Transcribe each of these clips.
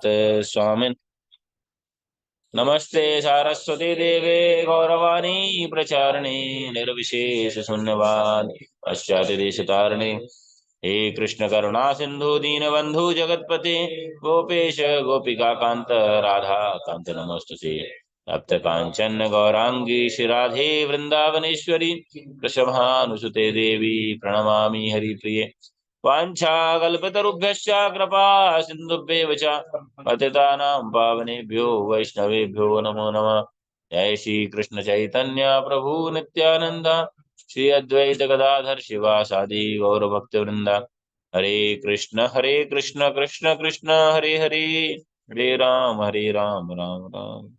स्वामिन् नमस्ते सारस्वती देवे गौरवाणी प्रचारिणे निर्विशेष शून्यवादी पश्चात् देशतारिणे हे कृष्ण करुणा सिंधु दीनबंधु जगतपते गोपेश गोपिका कांत राधा कांत नमोस्तुते तप्त कांचन गौरांगी श्रीराधे वृंदावनेश्वरी वृषभानुसुते देवी प्रणमामि हरिप्रिये वाञ्छाकल्पतरुभ्यश्च कृपा सिन्धुभ्येव च पतितानां पावनेभ्यो वैष्णवेभ्यो नमो नमः। जय श्री कृष्ण चैतन्य प्रभु नित्यानंद श्री अद्वैत गदाधर शिवासादि गौर भक्त वृंद। हरे कृष्ण कृष्ण कृष्ण हरे हरे, हरे राम राम राम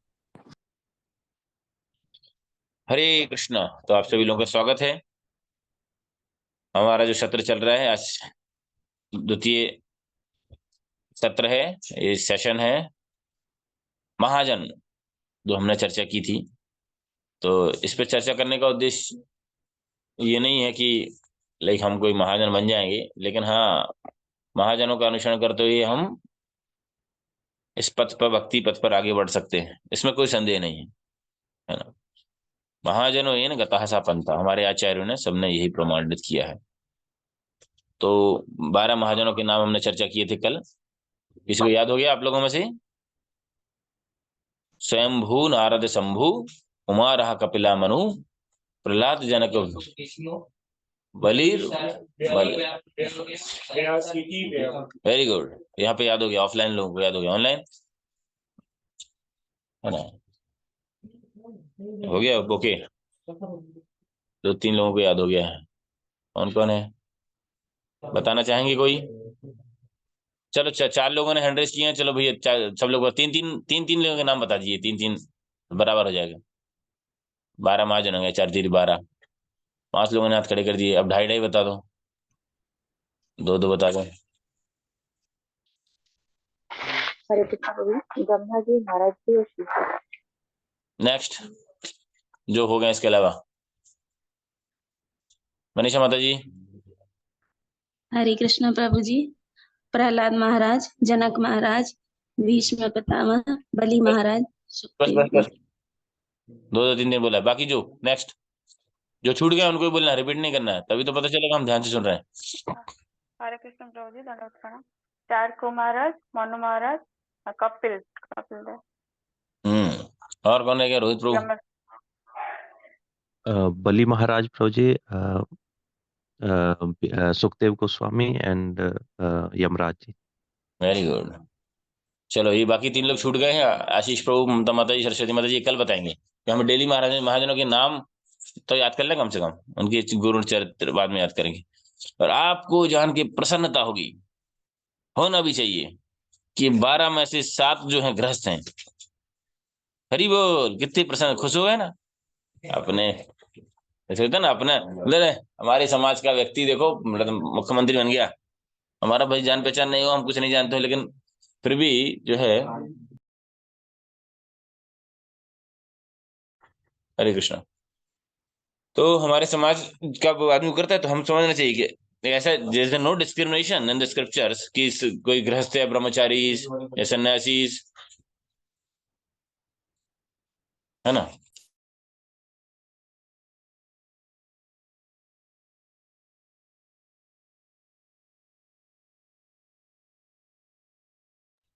हरे कृष्ण। तो आप सभी लोगों का स्वागत है। हमारा जो सत्र चल रहा है, आज द्वितीय सत्र है, ये सेशन है महाजन, जो हमने चर्चा की थी। तो इस पर चर्चा करने का उद्देश्य ये नहीं है कि लाइक हम कोई महाजन बन जाएंगे, लेकिन हाँ, महाजनों का अनुसरण करते हुए हम इस पथ पर, भक्ति पथ पर आगे बढ़ सकते हैं, इसमें कोई संदेह नहीं है ना। महाजनों ये न गतः सा पंथा, हमारे आचार्यों ने सबने यही प्रमाणित किया है। तो 12 महाजनों के नाम हमने चर्चा किए थे कल। किसी को याद हो गया आप लोगों में से? स्वयंभू नारद शंभु, उमा रहा कपिला मनु, प्रहलाद जनक बलिर वेरी गुड। यहाँ पे याद हो गया, ऑफलाइन लोगों को याद हो गया, ऑनलाइन है ना? हो गया ओके। 2-3 लोगों को याद हो गया है। कौन कौन है बताना चाहेंगे कोई? चलो 4 लोगों ने हैंड रेस किए हैं। चलो भैया, सब लोग 3 लोगों के नाम बता दीजिए। 3-3 बराबर हो जाएगा। 12 महाजन होंगे, 4-3-12। 5 लोगों ने हाथ खड़े कर दिए। अब 2.5 बता दो, 2-2 बता दो। हरे कृष्ण ब्रह्मा जी, महाराज जी और शिव जी। नेक्स्ट जो हो गए इसके अलावा, मनीषा माता जी। हरे कृष्ण प्रभु जी, प्रहलाद महाराज, जनक महाराज, भीष्म पितामह, बलि महाराज, बस बस बस 2-3 बोला। बाकी जो नेक्स्ट जो छूट गया उनको भी बोलना, रिपीट नहीं करना है, तभी तो पता चलेगा हम ध्यान से सुन रहे हैं। हरे कृष्ण प्रभु जी, धन्यवाद प्रणाम। चारको महाराज, मनु महाराज, कपिल कपिल और कौन है क्या? Rohit Prabhu. Bali Maharaj Prabhu ji, Sukhdev Goswami and Yamraj ji. Very good. चलो ये बाकी 3 लोग छूट गए हैं। आशीष प्रभु, ममता माता जी, सरस्वती माता जी कल बताएंगे कि हम डेली महाजनों के नाम तो याद कर लें कम से कम, उनके गुरु चरित्र बाद में याद करेंगे। और आपको जान के प्रसन्नता होगी, होना भी चाहिए, कि 12 में से 7 जो हैं गृहस्थ हैं। हरि बोल। कितनी प्रसन्न, खुश हो गए ना अपने? ऐसे होता ना अपने, ले हमारे समाज का व्यक्ति देखो, मतलब मुख्यमंत्री बन गया। हमारा भाई जान पहचान नहीं हो, हम कुछ नहीं जानते हो, लेकिन फिर भी जो है। हरे कृष्ण। तो हमारे समाज का आदमी करता है तो हम समझना चाहिए कि ऐसा, जैसे no discrimination in the scriptures कि कोई गृहस्थ या ब्रह्मचारी या सन्यासी, है ना।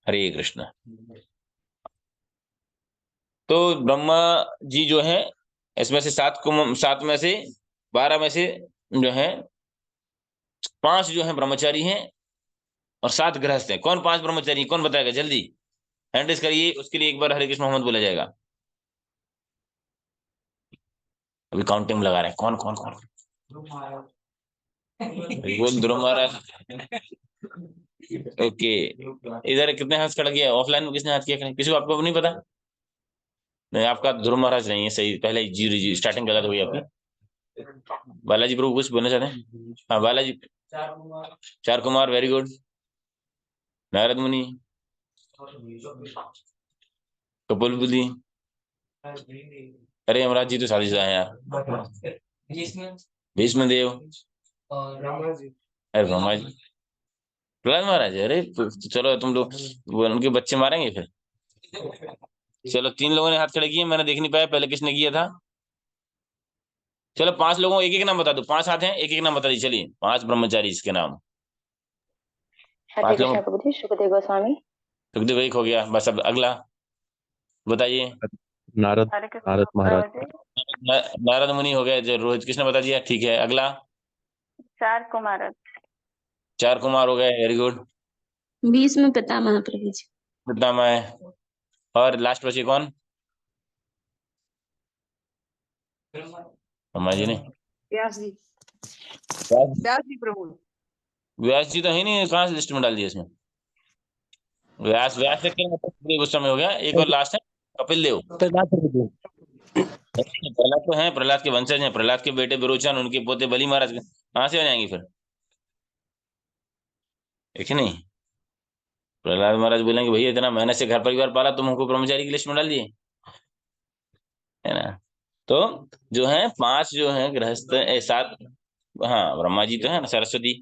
हरे कृष्ण। तो ब्रह्मा जी जो है, इसमें से 7 में से 12 में से जो है 5 जो है ब्रह्मचारी हैं और 7 गृहस्थ हैं। कौन 5 ब्रह्मचारी हैं? कौन बताएगा? जल्दी हैंड रेस करिए, उसके लिए एक बार हरे कृष्ण मोहम्मद बोला जाएगा। अभी काउंटिंग लगा रहे हैं, कौन कौन कौन? बोल ध्रुव महाराज। ओके, इधर कितने हाथ खड़ा किया? ऑफलाइन में किसने हाथ किया? किसी को आपको नहीं पता? नहीं, आपका ध्रुव महाराज नहीं है सही। पहले जी जी स्टार्टिंग गलत हुई आपकी। बालाजी प्रभु कुछ बोलना चाहते हैं? हाँ बालाजी। चार कुमार, वेरी गुड। नारद मुनि, कपिल बुद्धि। अरे यमराज जी तो शादी शुदा है यार। भीष्म देव, अरे ब्रह्मा जी, प्रहलाद महाराज, अरे चलो तुम लोग उनके बच्चे मारेंगे फिर। चलो 3 लोगों ने हाथ खड़े किए, मैंने देख नहीं पाया पहले किसने किया था। चलो 5 लोगों एक एक नाम बता दो, 5 हाथ हैं, एक एक नाम बता दीजिए। चलिए 5 ब्रह्मचारी इसके नाम। हरे 5 लोगों। कृष्णा प्रभु जी, सुखदेव गोस्वामी। सुखदेव एक हो गया, बस अब अगला बताइए। नारद हरे कृष्ण नारद महाराज। प्रभु जी। नारद मुनि हो गए, जो रोहित कृष्ण बता दिया, ठीक है। अगला 4 कुमारक। 4 कुमार हो गए, वेरी गुड। भीष्म पितामह प्रभु जी। पितामह है। और लास्ट बचे कौन? अम्मा जी ने। व्यास जी। व्यास व्यास जी प्रभु। व्यास जी तो है नहीं, कहाँ से लिस्ट में डाल दिया इसमें? व्यास व्यास से क्या मतलब, सुखदेव गोस्वामी हो गया, एक और लास्ट है कपिल देव। प्रहलाद तो है, प्रहलाद के वंशज हैं, प्रहलाद के बेटे विरोचन, उनके पोते बलि महाराज, कहाँ से हो जाएंगे फिर? है कि नहीं? प्रहलाद महाराज बोलेंगे भैया इतना मेहनत से घर परिवार पाला, तुम हमको ब्रह्मचारी की लिस्ट में डाल दिए, है ना? तो जो है 5 जो है गृहस्थ 7, हाँ ब्रह्मा जी तो है ना, सरस्वती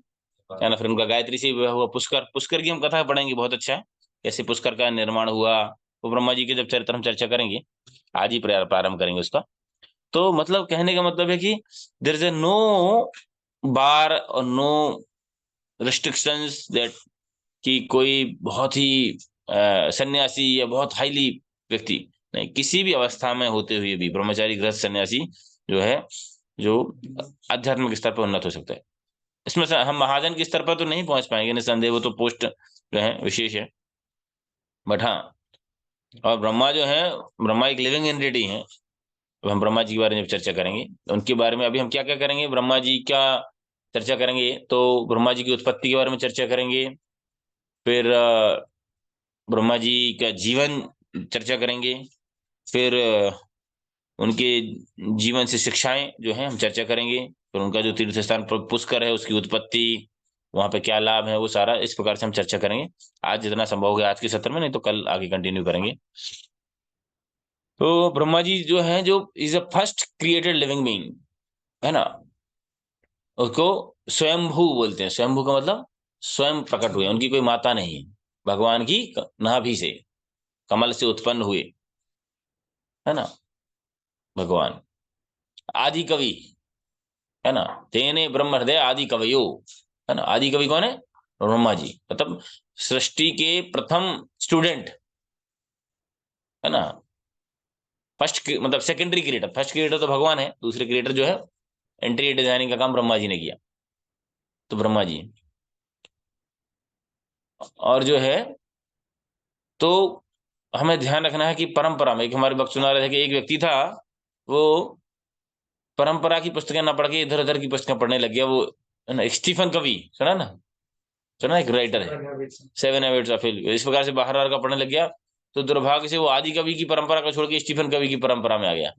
है ना, फिर उनका गायत्री से विवाह हुआ। पुष्कर, पुष्कर की हम कथा पढ़ेंगे, बहुत अच्छा है कैसे पुष्कर का निर्माण हुआ। वो ब्रह्मा जी के जब चरित्र हम चर्चा करेंगे, आज ही प्रारंभ करेंगे उसका। तो मतलब कहने का मतलब है कि देयर इज ए नो बार और नो रिस्ट्रिक्शंस दैट, कि कोई बहुत ही सन्यासी या बहुत हाईली व्यक्ति नहीं, किसी भी अवस्था में होते हुए भी ब्रह्मचारी गृहस्थ सन्यासी जो है, जो आध्यात्मिक स्तर पर उन्नत हो सकता है। इसमें से हम महाजन के स्तर पर तो नहीं पहुंच पाएंगे निसंदेह, वो तो पोस्ट जो है विशेष है। बट हाँ, और ब्रह्मा जो है, ब्रह्मा एक लिविंग एंटिटी है। अब हम ब्रह्मा जी के बारे में जब चर्चा करेंगे, उनके बारे में अभी हम क्या क्या करेंगे, ब्रह्मा जी का चर्चा करेंगे, तो ब्रह्मा जी की उत्पत्ति के बारे में चर्चा करेंगे, फिर ब्रह्मा जी का जीवन चर्चा करेंगे, फिर उनके जीवन से शिक्षाएं जो हैं हम चर्चा करेंगे, फिर उनका जो तीर्थ स्थान पुष्कर है उसकी उत्पत्ति, वहां पे क्या लाभ है, वो सारा इस प्रकार से हम चर्चा करेंगे। आज जितना संभव हो गया आज के सत्र में, नहीं तो कल आगे कंटिन्यू करेंगे। तो ब्रह्मा जी जो है, जो is a first created living being, है ना, उसको स्वयंभू बोलते हैं। स्वयंभू का मतलब स्वयं प्रकट हुए, उनकी कोई माता नहीं है, भगवान की नाभि से कमल से उत्पन्न हुए, है ना भगवान। आदि कवि, है ना, तेने ब्रह्म हृदय आदि कवयो, है ना। आदि कवि कौन है? ब्रह्मा जी, मतलब सृष्टि के प्रथम स्टूडेंट, है ना। फर्स्ट मतलब सेकेंडरी क्रिएटर, फर्स्ट क्रिएटर तो भगवान है, दूसरे क्रिएटर जो है एंट्री डिजाइनिंग का काम ब्रह्मा जी ने किया, तो ब्रह्मा जी। और जो है, तो हमें ध्यान रखना है कि परंपरा में, एक हमारे वक्त सुना रहे थे कि एक व्यक्ति था, वो परंपरा की पुस्तकें ना पढ़ के इधर उधर की पुस्तकें पढ़ने लग गया। वो है ना, स्टीफन कवी सुना ना, सुना, एक राइटर है, 7 हैबिट्स ऑफ हिल, इस प्रकार से बाहर का पढ़ने लग गया। तो दुर्भाग्य से वो आदि कवि की परंपरा को छोड़ के स्टीफन कवि की परंपरा में आ गया,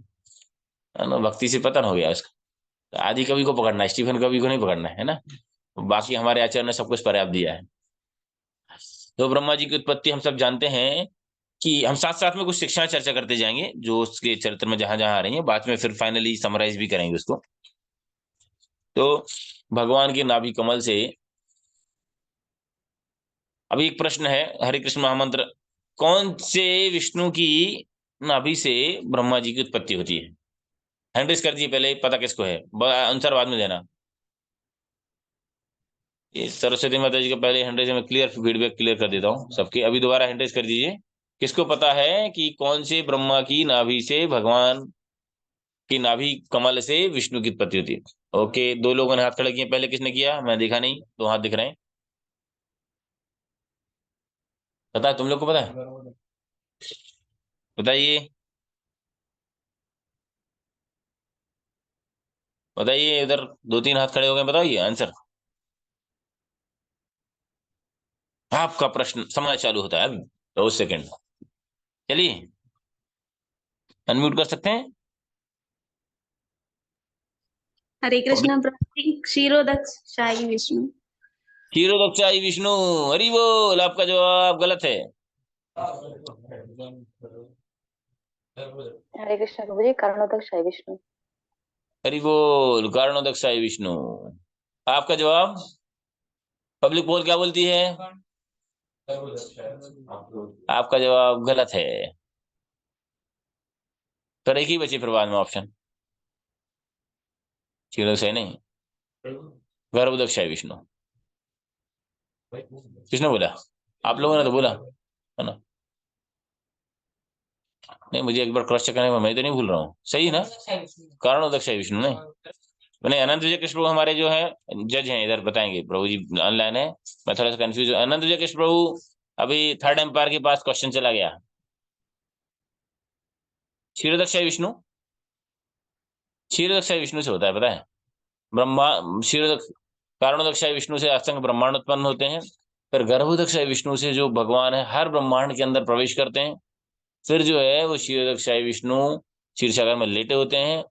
है ना, भक्ति से पतन हो गया उसका। तो आदि कवि को पकड़ना है, स्टीफन कवि को नहीं पकड़ना है ना। बाकी हमारे आचार्य ने सब कुछ पर्याप्त दिया है। तो ब्रह्मा जी की उत्पत्ति हम सब जानते हैं, कि हम साथ साथ में कुछ शिक्षाएं चर्चा करते जाएंगे जो उसके चरित्र में जहां जहां आ रही हैं, बाद में फिर फाइनली समराइज भी करेंगे उसको। तो भगवान के नाभि कमल से, अभी एक प्रश्न है, हरे कृष्ण महामंत्र, कौन से विष्णु की नाभि से ब्रह्मा जी की उत्पत्ति होती है? हैंड रेज कर दीजिए पहले, पता किसको है, आंसर बाद में देना। ये सरस्वती माता जी का पहले हैंड रेज में क्लियर फीडबैक क्लियर कर देता हूँ सबके। अभी दोबारा हैंड रेज कर दीजिए, किसको पता है कि कौन से ब्रह्मा की नाभि से, भगवान की नाभि कमल से विष्णु की उत्पत्ति होती है? ओके, 2 लोगों ने हाथ खड़े किए, पहले किसने किया मैं देखा नहीं, 2 हाथ दिख रहे हैं। पता है, तुम लोग को पता है, बताइए बताइए, इधर 2-3 हाथ खड़े हो गए, बताइए आंसर। आपका प्रश्न समय चालू होता है अभी 2 सेकंड, चलिए अनम्यूट कर सकते हैं। हरे कृष्णा प्रभु जी। क्षीरोदक्ष शाही विष्णु। क्षीरोदक्षाई विष्णु, हरि बोल। आपका जवाब गलत है। हरे कृष्णा प्रभु जी, कर्णोदक शाही विष्णु। हरि बोल, कारणोदक्षाई विष्णु। आपका जवाब पब्लिक पोल क्या बोलती है? आपका जवाब गलत है। फिर एक ही बची फिर बाद में ऑप्शन, क्षीरोदक सही नहीं, गर्भोदक क्षय विष्णु। किसने बोला? आप लोगों ने तो बोला है ना। नहीं, मुझे एक बार क्रॉस चेक करने में, मैं तो नहीं भूल रहा हूँ, सही है ना? कारणोदक क्षय विष्णु नहीं। मैंने अनंत विजय कृष्ण प्रभु हमारे जो है जज हैं इधर, बताएंगे प्रभु जी ऑनलाइन है। मैं थोड़ा सा कंफ्यूज हूँ। अनंत विजय कृष्ण प्रभु अभी थर्ड एम्पायर के पास क्वेश्चन चला गया। क्षीरोदक क्षय विष्णु, क्षीरोदक क्षय विष्णु से होता है पता है। ब्रह्मा क्षीरोदक कारणोदक क्षय विष्णु से असंख्य ब्रह्मांड उत्पन्न होते हैं। फिर गर्भोदक क्षय विष्णु से जो भगवान है हर ब्रह्मांड के अंदर प्रवेश करते हैं। फिर जो है वो क्षीरोदक क्षय विष्णु क्षीरसागर में लेटे होते हैं।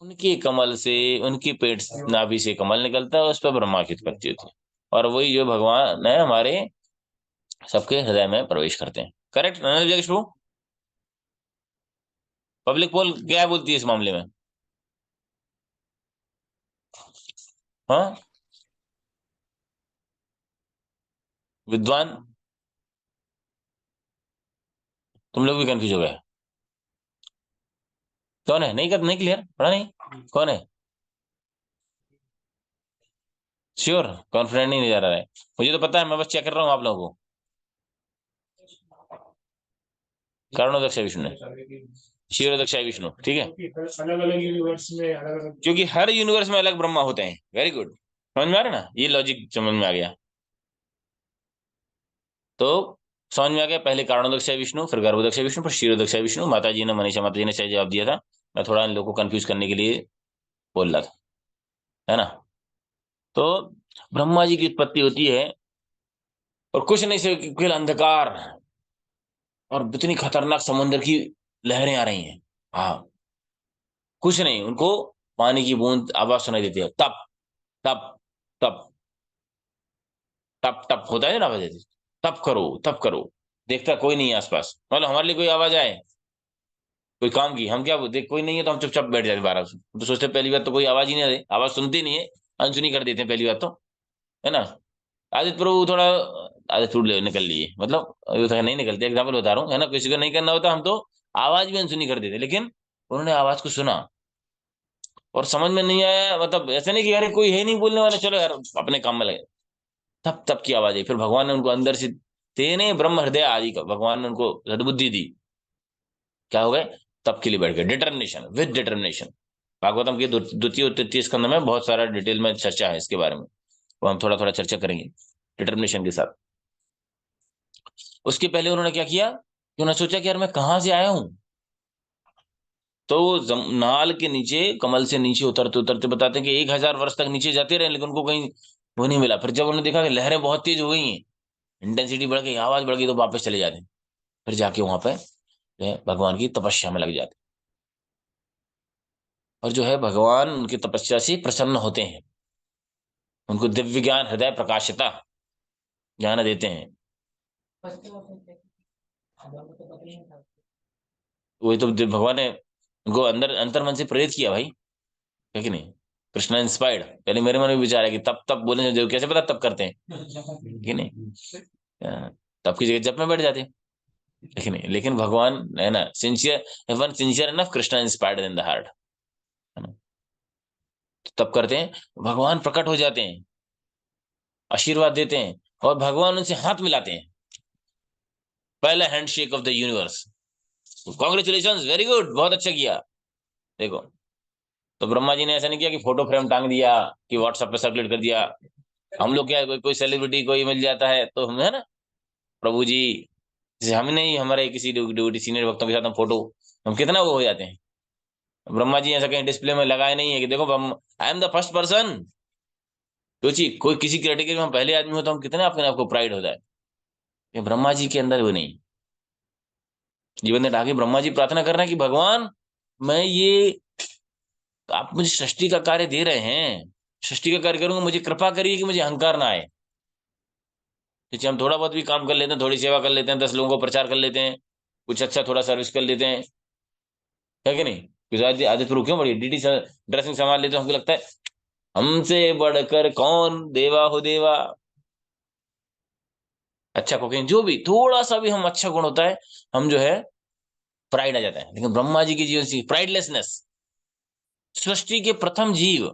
उनके कमल से, उनकी पेट नाभि से कमल निकलता है, उस पर ब्रह्मा की उत्पत्ति होती है। और वही जो भगवान है हमारे सबके हृदय में प्रवेश करते हैं। करेक्ट अनंत विजय कृष्ण? पब्लिक पोल क्या बोलती है इस मामले में? हाँ विद्वान, तुम लोग भी कंफ्यूज हो गए। कौन है? नहीं कर, नहीं क्लियर पढ़ा नहीं, कौन है? श्योर? कॉन्फिडेंट नहीं जा रहा है? मुझे तो पता है, मैं बस चेक कर रहा हूँ आप लोगों को। कारणोदक विष्णु है, क्षीरोदक विष्णु, ठीक है। अलग अलग यूनिवर्स में अलग अलग, क्योंकि हर यूनिवर्स में अलग ब्रह्मा होते हैं। वेरी गुड, समझ में आ रहा है ना? ये लॉजिक समझ में आ गया। तो समझ में आ गया, पहले कारणोदक विष्णु, फिर गर्भोदक विष्णु, फिर क्षीरोदक विष्णु। माता जी ने, मनीषा माता जी ने सही जवाब दिया था। मैं थोड़ा इन लोगों को कंफ्यूज करने के लिए बोल रहा था, है ना। तो ब्रह्मा जी की उत्पत्ति होती है और कुछ नहीं से केवल अंधकार और इतनी खतरनाक समुद्र की लहरें आ रही हैं। हाँ, कुछ नहीं, उनको पानी की बूंद आवाज सुनाई देती है, तप तप तप टप टप होता है ना आवाज देती, तप करो तप करो। देखता कोई नहीं है आसपास, मतलब हमारे लिए कोई आवाज आए, कोई काम की, हम क्या देख, कोई नहीं है तो हम चुपचाप बैठ जाते बारह से। तो सोचते पहली बात तो कोई आवाज ही नहीं आ रही, आवाज सुनती नहीं है, अनसुनी कर देते हैं पहली बात तो, है ना। आदित्य प्रभु थोड़ा आदत छूट निकल लिए, मतलब नहीं निकलते, एग्जाम्पल बता रहा हूँ, है ना। किसी को नहीं करना होता हम तो आवाज भी अनसुनी कर देते, लेकिन उन्होंने आवाज को सुना और समझ में नहीं आया, मतलब ऐसा नहीं कि यार कोई है नहीं बोलने वाला, चलो यार अपने काम में लगे। तब तब की आवाज आई, फिर भगवान ने उनको अंदर से तेने ब्रह्म हृदय आदि का भगवान ने उनको सद्बुद्धि दी। क्या हो गए? तब के लिए बैठ गए, डिटर्मिनेशन, विद डिटर्मिनेशन। भागवतम के द्वितीय और तृतीय स्कंद में बहुत सारा डिटेल में चर्चा है इसके बारे में, वो हम थोड़ा थोड़ा चर्चा करेंगे डिटर्मिनेशन के साथ। उसके पहले उन्होंने क्या किया कि उन्होंने सोचा कि यार मैं कहाँ से आया हूं। तो वो नाल के नीचे, कमल से नीचे उतरते उतरते बताते हैं कि 1000 वर्ष तक नीचे जाते रहे, लेकिन उनको कहीं वो नहीं मिला। फिर जब उन्होंने देखा कि लहरें बहुत तेज हो गई हैं, इंटेंसिटी बढ़ गई, आवाज बढ़ गई, तो वापस चले जाते हैं। फिर जाके वहां पे जो है भगवान की तपस्या में लग जाते हैं। और जो है भगवान उनकी तपस्या से प्रसन्न होते हैं, उनको दिव्य ज्ञान हृदय प्रकाशिता ज्ञान देते हैं। वही तो भगवान ने उनको अंदर अंतर मन से प्रेरित किया भाई, है कि नहीं। कृष्णा इंस्पायर्ड, पहले मेरे मन में विचार है कि तब तब बोले जो कैसे पता तब करते हैं, कि नहीं। तब की जगह जब में बैठ जाते हैं, है कि नहीं। लेकिन भगवान है ना sincere, one sincere enough, Krishna inspired in the heart, है ना। तो तब करते हैं, भगवान प्रकट हो जाते हैं, आशीर्वाद देते हैं और भगवान उनसे हाथ मिलाते हैं। पहला handshake of the universe, congratulation, very good, बहुत अच्छा किया। देखो, तो ब्रह्मा जी ने ऐसा नहीं किया कि फोटो फ्रेम टांग दिया, कि व्हाट्सएप पे सर्कुलेट कर दिया। हम लोग क्या है, कोई सेलिब्रिटी कोई मिल जाता है तो हम, है ना, प्रभु जी, जैसे हमने ही हमारे किसी ड्यूटी सीनियर भक्तों के साथ हम फोटो, हम कितना वो हो जाते हैं। ब्रह्मा जी ऐसा कहीं डिस्प्ले में लगाए नहीं है कि देखो हम, I am the first person. सोचिए कोई किसी कैटेगरी में हम पहले आदमी हो तो हम कितने अपने आपको प्राइड होता है। ये ब्रह्मा जी के अंदर वो नहीं। जीवन में आगे ब्रह्मा जी प्रार्थना कर रहे हैं कि भगवान, मैं ये, आप मुझे सृष्टि का कार्य दे रहे हैं, सृष्टि का कार्य करूंगा, मुझे कृपा करिए कि मुझे अहंकार ना आए। जैसे हम थोड़ा बहुत भी काम कर लेते हैं, थोड़ी सेवा कर लेते हैं, 10 लोगों को प्रचार कर लेते हैं, कुछ अच्छा थोड़ा सर्विस कर लेते हैं, है कि नहीं। कुछ आदत पर क्यों बड़ी डीडी ड्रेसिंग संभाल लेते हैं, हमको लगता है हमसे बढ़कर कौन देवा हो देवा, अच्छा कुकिंग, जो भी थोड़ा सा भी हम अच्छा गुण होता है, हम जो है प्राइड आ जाता है। लेकिन ब्रह्मा जी के जीवन से प्राइडलेसनेस, सृष्टि के प्रथम जीव,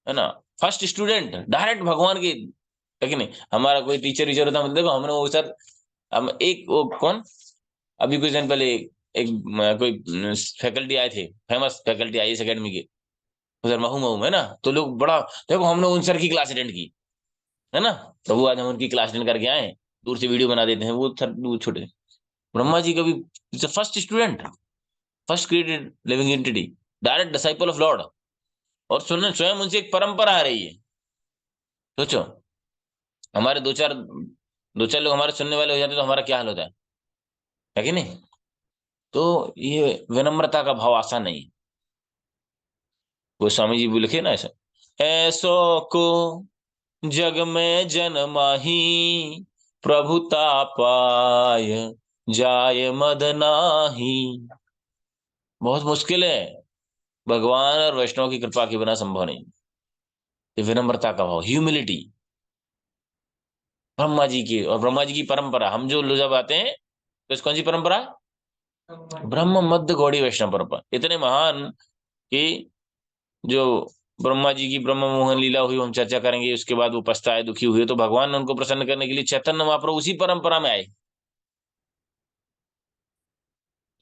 है ना, फर्स्ट स्टूडेंट, डायरेक्ट भगवान के, है कि नहीं। हमारा कोई टीचर वीचर होता है, देखो हमने वो सर, हम एक वो कौन, अभी कुछ दिन पहले कोई फैकल्टी आए थे, फेमस फैकल्टी आई इस अकेडमी के, उधर महू महू है ना, तो लोग बड़ा, देखो हमने उन सर की क्लास अटेंड की, है ना, तो वो आज हम उनकी क्लास अटेंड करके आए, दूर से वीडियो बना देते हैं, वो सर वो छोटे। ब्रह्मा जी का भी first student, first created living entity, direct disciple of Lord, और सुन स्वयं उनसे एक परंपरा आ रही है। सोचो, हमारे दो चार लोग हमारे सुनने वाले हो जाते तो हमारा क्या हाल होता है कि नहीं। तो ये विनम्रता का भाव आसान नहीं है। गोस्वामी जी भी लिखे ना ऐसा, ऐसो को जग में जन्माही, प्रभुता पाय जाय मद नाही। बहुत मुश्किल है, भगवान और वैष्णव की कृपा के बिना संभव नहीं। ये विनम्रता का भाव, ह्यूमिलिटी, ब्रह्मा जी की, और ब्रह्मा जी की परंपरा, हम जो जब आते हैं तो इस कौन सी परंपरा, ब्रह्म मध्य गौड़ी वैष्णव परंपरा, इतने महान कि जो ब्रह्मा जी की ब्रह्म मोहन लीला हुई, हम चर्चा करेंगे, उसके बाद वो पछताए दुखी हुए, तो भगवान ने उनको प्रसन्न करने के लिए चैतन्य महाप्रभु उसी परंपरा में आए,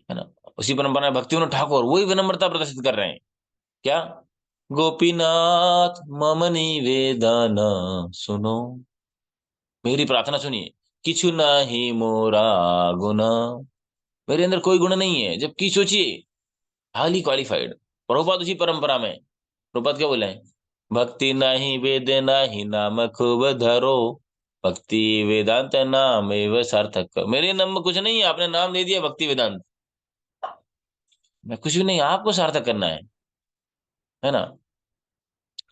है ना, उसी परंपरा में भक्ति ठाकुर वही विनम्रता प्रदर्शित कर रहे हैं। क्या, गोपीनाथ मम निवेदन सुनो, मेरी प्रार्थना सुनिए, किछु नहीं मोरा गुण, मेरे अंदर कोई गुण नहीं है, जबकि सोचिए हाईली क्वालिफाइड, प्रभुपाद उसी परंपरा में, प्रभुपाद क्या बोले हैं, भक्ति नहीं वेद नहीं नाम खूब धरो, भक्ति वेदांत नाम एवं सार्थक। मेरे नाम में कुछ नहीं है, आपने नाम दे दिया भक्ति वेदांत, मैं कुछ भी नहीं, आपको सार्थक करना है ना।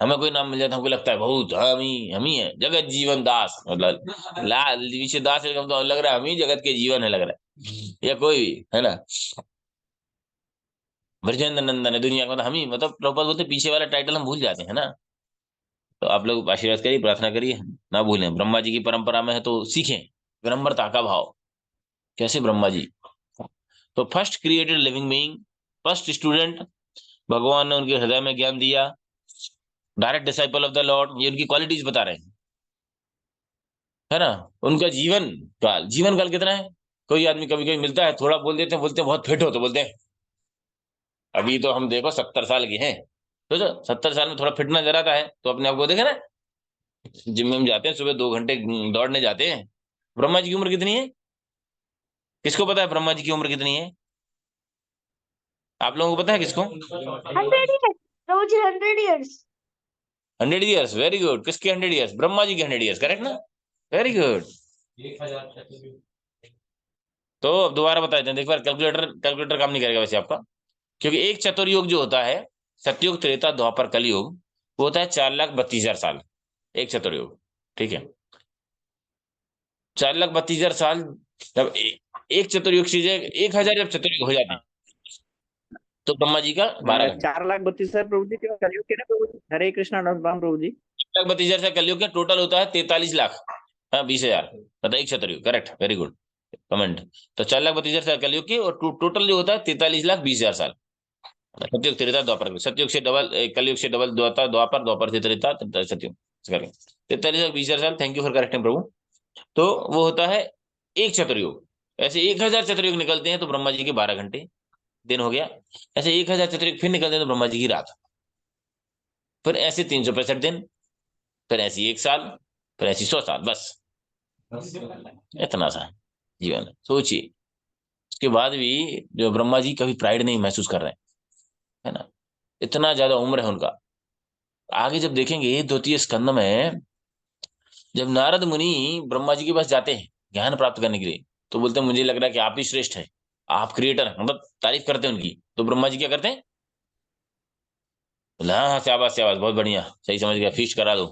हमें कोई नाम मिल जाता है, हमको लगता है बहुत हम ही है जगत जीवन दास, मतलब लाल पीछे दास है, तो लग रहा है हम ही जगत के जीवन है, लग रहा है, या कोई भी, है ना, ब्रजेंद्र नंदन है दुनिया का, मतलब हम ही, मतलब प्रभुपाद बोलते पीछे वाला टाइटल हम भूल जाते हैं ना। तो आप लोग आशीर्वाद करिए, प्रार्थना करिए, ना भूलें, ब्रह्मा जी की परंपरा में है तो सीखें विनम्रता का भाव। कैसे ब्रह्मा जी, तो first created living being, first student, भगवान ने उनके हृदय में ज्ञान दिया, direct disciple of the Lord, ये उनकी क्वालिटीज बता रहे हैं, है ना। उनका जीवन काल कितना है, कोई आदमी कभी कभी मिलता है, थोड़ा बोलते हैं बहुत फिट हो, तो बोलते हैं अभी तो हम देखो 70 साल के हैं, तो जो 70 साल में थोड़ा फिटनेस जरा आता है, तो अपने आप को देखे ना, जिम में जाते हैं, सुबह 2 घंटे दौड़ने जाते हैं। ब्रह्मा जी की उम्र कितनी है, किसको पता है ब्रह्मा जी की उम्र कितनी है, आप लोगों को पता है किसको, 100 years. प्रभु जी 100 years. 100 years, very good. किसके 100 ईयर्स, ब्रह्मा जी के 100 ईयर्स, करेक्ट ना, वेरी गुड। तो अब दोबारा बता देते हैं, एक बार कैलकुलेटर काम नहीं करेगा वैसे आपका, क्योंकि एक चतुर्युग जो होता है, सतयुग त्रेता द्वापर कलयुग, वो होता है 4,32,000 साल, एक चतुर्युग, ठीक है। 4,32,000 साल, जब एक चतुर्युग से 1,000 जब चतुर्युग हो जाते हैं, तो ब्रह्मा जी का 12 घंटे, 4,32,000 प्रभु जी के कलयुग के ना प्रभु जी। हरे कृष्णा राम प्रभु जी। 4,32,000 से कलयुग के टोटल होता है 43 लाख, हाँ 20,000, मतलब एक चतुर्युग, करेक्ट, वेरी गुड कमेंट। तो 4,32,000 साल कलयुग की, और टोटल जो होता है 43,20,000 साल, सतयुग त्रेता द्वापर, सतयुग से डबल, कलयुग से डबल द्वापर, द्वापर से त्रेता, सतयुग, 43,20,000 साल। थैंक यू फॉर करेक्टिंग प्रभु। तो वो होता है एक चतुर्युग, ऐसे 1,000 चतुर्युग निकलते हैं तो ब्रह्मा जी के 12 घंटे दिन हो गया, ऐसे 1,000 चतुर्युग फिर निकलते हैं तो ब्रह्मा जी की रात, फिर ऐसे 365 दिन, फिर ऐसी 1 साल, फिर ऐसी 100 साल, बस इतना सा जीवन। सोचिए, उसके बाद भी जो ब्रह्मा जी कभी प्राइड नहीं महसूस कर रहे हैं, है ना, इतना ज्यादा उम्र है उनका। आगे जब देखेंगे द्वितीय स्कंद में, जब नारद मुनि ब्रह्मा जी के पास जाते हैं ज्ञान प्राप्त करने के लिए, तो बोलते हैं मुझे लग रहा है कि आप ही श्रेष्ठ है, आप क्रिएटर हैं, मतलब तारीफ करते हैं उनकी। तो ब्रह्मा जी क्या करते हैं, बोले, हाँ हाँ शाबाश शाबाश, बहुत बढ़िया, सही समझ गया, फीस्ट करा दो।